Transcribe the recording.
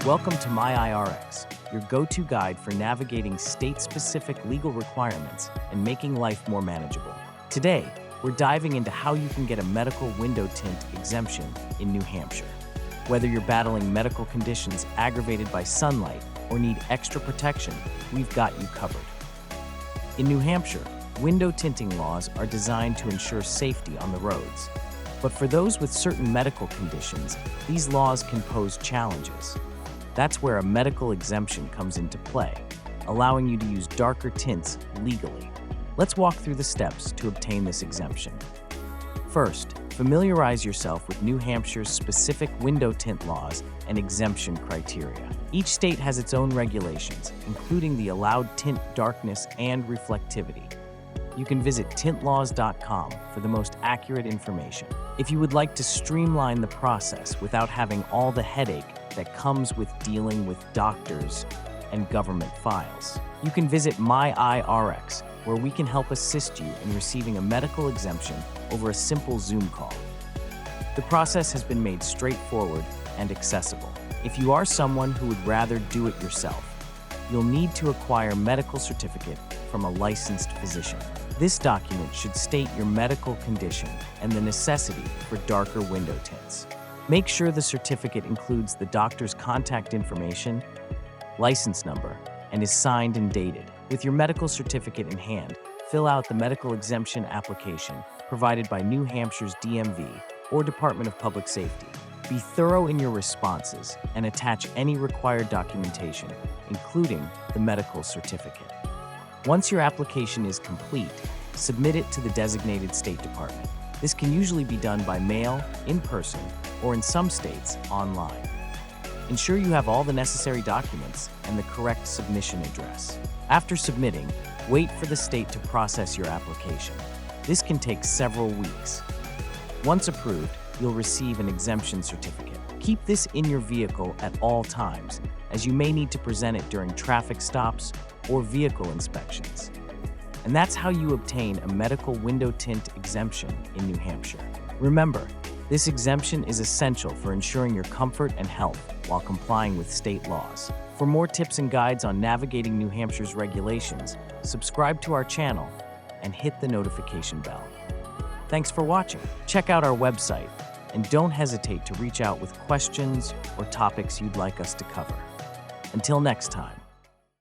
Welcome to MyIRX, your go-to guide for navigating state-specific legal requirements and making life more manageable. Today, we're diving into how you can get a medical window tint exemption in New Hampshire. Whether you're battling medical conditions aggravated by sunlight or need extra protection, we've got you covered. In New Hampshire, window tinting laws are designed to ensure safety on the roads. But for those with certain medical conditions, these laws can pose challenges. That's where a medical exemption comes into play, allowing you to use darker tints legally. Let's walk through the steps to obtain this exemption. First, familiarize yourself with New Hampshire's specific window tint laws and exemption criteria. Each state has its own regulations, including the allowed tint darkness and reflectivity. You can visit tintlaws.com for the most accurate information. If you would like to streamline the process without having all the headache that comes with dealing with doctors and government files, you can visit MyIRX, where we can help assist you in receiving a medical exemption over a simple Zoom call. The process has been made straightforward and accessible. If you are someone who would rather do it yourself, you'll need to acquire a medical certificate from a licensed physician. This document should state your medical condition and the necessity for darker window tints. Make sure the certificate includes the doctor's contact information, license number, and is signed and dated. With your medical certificate in hand, fill out the medical exemption application provided by New Hampshire's DMV or Department of Public Safety. Be thorough in your responses and attach any required documentation, including the medical certificate. Once your application is complete, submit it to the designated State Department. This can usually be done by mail, in person, or in some states, online. Ensure you have all the necessary documents and the correct submission address. After submitting, wait for the state to process your application. This can take several weeks. Once approved, you'll receive an exemption certificate. Keep this in your vehicle at all times, as you may need to present it during traffic stops or vehicle inspections. And that's how you obtain a medical window tint exemption in New Hampshire. Remember, this exemption is essential for ensuring your comfort and health while complying with state laws. For more tips and guides on navigating New Hampshire's regulations, subscribe to our channel and hit the notification bell. Thanks for watching. Check out our website and don't hesitate to reach out with questions or topics you'd like us to cover. Until next time.